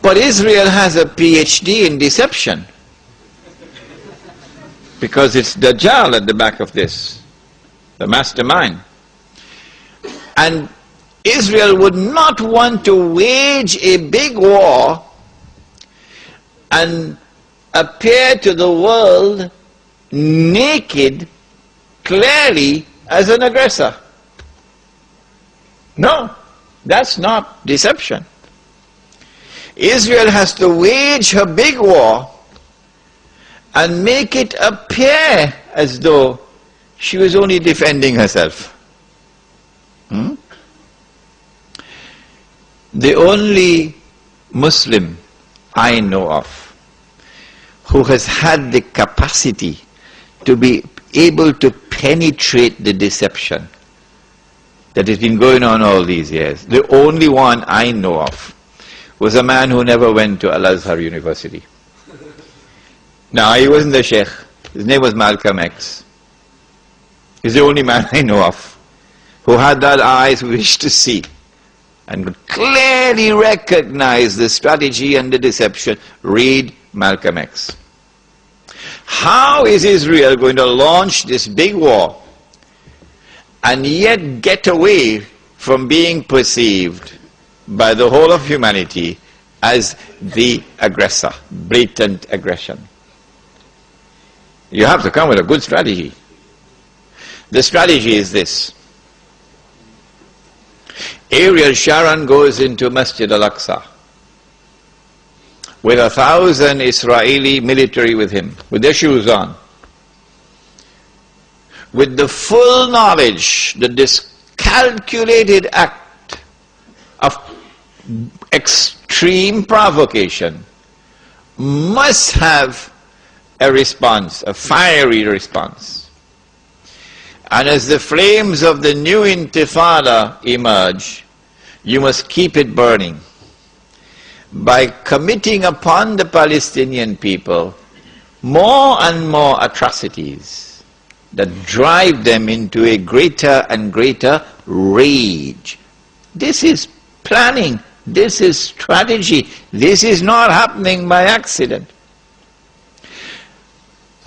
But Israel has a PhD in deception, because it's Dajjal at the back of this, the mastermind. And Israel would not want to wage a big war and appear to the world naked, clearly, as an aggressor. No, that's not deception. Israel has to wage her big war and make it appear as though she was only defending herself. The only Muslim I know of who has had the capacity to be able to penetrate the deception that has been going on all these years, the only one I know of, was a man who never went to Al-Azhar University. Now, he wasn't the Sheikh. His name was Malcolm X. He's the only man I know of who had that eyes wish to see and could clearly recognize the strategy and the deception. Read Malcolm X. How is Israel going to launch this big war and yet get away from being perceived by the whole of humanity as the aggressor, blatant aggression? You have to come with a good strategy. The strategy is this. Ariel Sharon goes into Masjid al-Aqsa with 1,000 Israeli military with him, with their shoes on, with the full knowledge that this calculated act of extreme provocation must have a response, a fiery response. And as the flames of the new intifada emerge, you must keep it burning by committing upon the Palestinian people more and more atrocities that drive them into a greater and greater rage. This is planning, this is strategy, this is not happening by accident.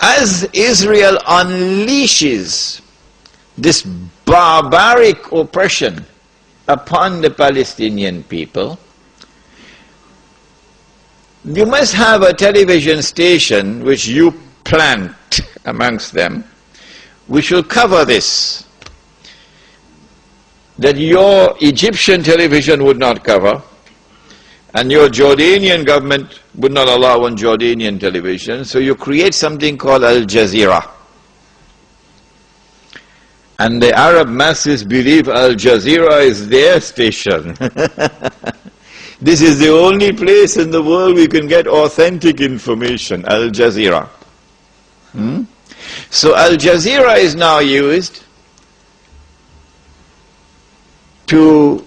As Israel unleashes this barbaric oppression upon the Palestinian people, you must have a television station which you plant amongst them, which will cover this, that your Egyptian television would not cover, and your Jordanian government would not allow on Jordanian television, so you create something called Al Jazeera. And the Arab masses believe Al Jazeera is their station. This is the only place in the world we can get authentic information, Al Jazeera. So Al Jazeera is now used to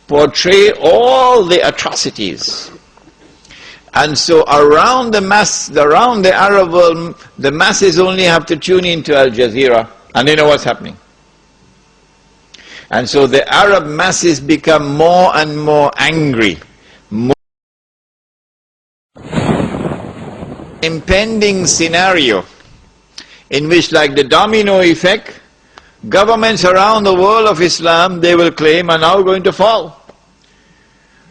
portray all the atrocities. And so around the Arab world, the masses only have to tune into Al Jazeera and they know what's happening. And so the Arab masses become more and more angry. Impending scenario in which, like the domino effect, governments around the world of Islam, they will claim, are now going to fall.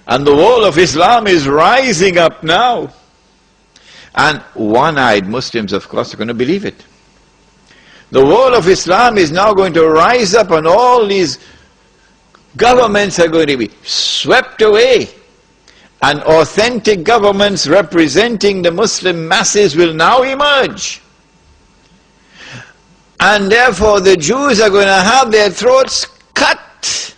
And the world of Islam is rising up now. And one-eyed Muslims, of course, are going to believe it. The world of Islam is now going to rise up and all these governments are going to be swept away. And authentic governments representing the Muslim masses will now emerge. And therefore the Jews are going to have their throats cut.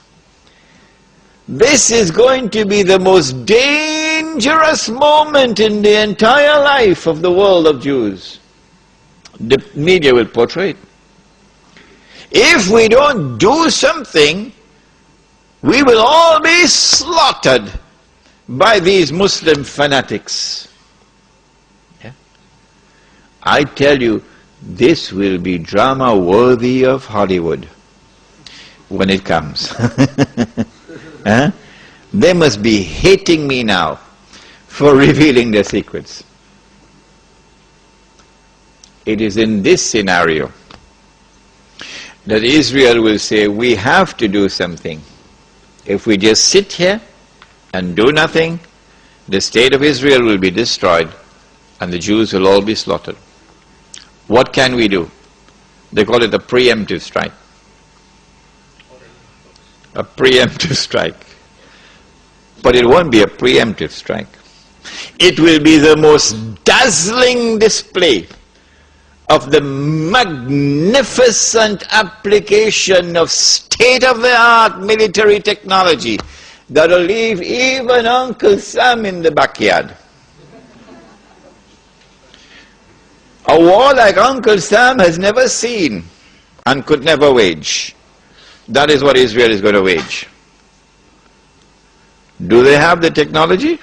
This is going to be the most dangerous moment in the entire life of the world of Jews. The media will portray it. If we don't do something, we will all be slaughtered by these Muslim fanatics. Yeah? I tell you, this will be drama worthy of Hollywood when it comes. They must be hating me now for revealing their secrets. It is in this scenario that Israel will say, we have to do something. If we just sit here and do nothing, the state of Israel will be destroyed and the Jews will all be slaughtered. What can we do? They call it a preemptive strike. A preemptive strike. But it won't be a preemptive strike. It will be the most dazzling display of the magnificent application of state-of-the-art military technology that will leave even Uncle Sam in the backyard. A war like Uncle Sam has never seen and could never wage. That is what Israel is going to wage. Do they have the technology?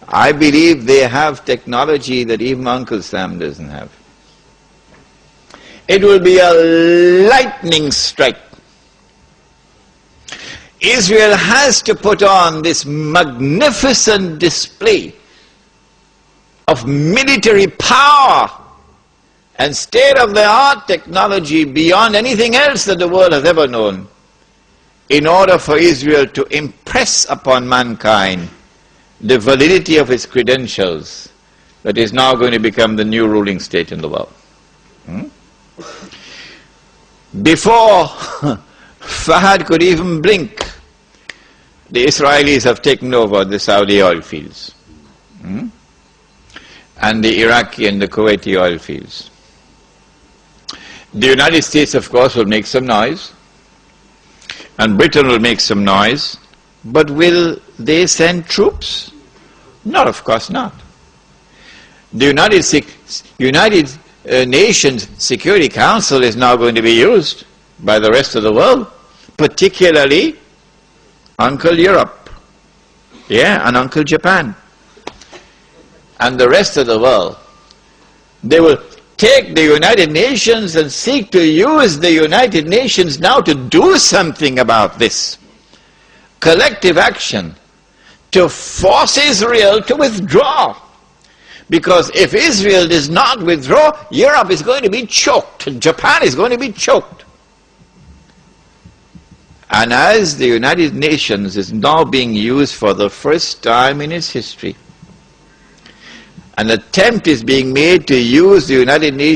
I believe they have technology that even Uncle Sam doesn't have. It will be a lightning strike. Israel has to put on this magnificent display of military power and state-of-the-art technology beyond anything else that the world has ever known, in order for Israel to impress upon mankind the validity of its credentials that is now going to become the new ruling state in the world. Before Fahad could even blink, the Israelis have taken over the Saudi oil fields and the Iraqi and the Kuwaiti oil fields. The United States, of course, will make some noise, and Britain will make some noise, but will they send troops? No, of course not. The United Nations Security Council is now going to be used by the rest of the world, particularly Uncle Europe, and Uncle Japan, and the rest of the world. They will take the United Nations and seek to use the United Nations now to do something about this. Collective action to force Israel to withdraw. Because if Israel does not withdraw, Europe is going to be choked, and Japan is going to be choked. And as the United Nations is now being used for the first time in its history, an attempt is being made to use the United Nations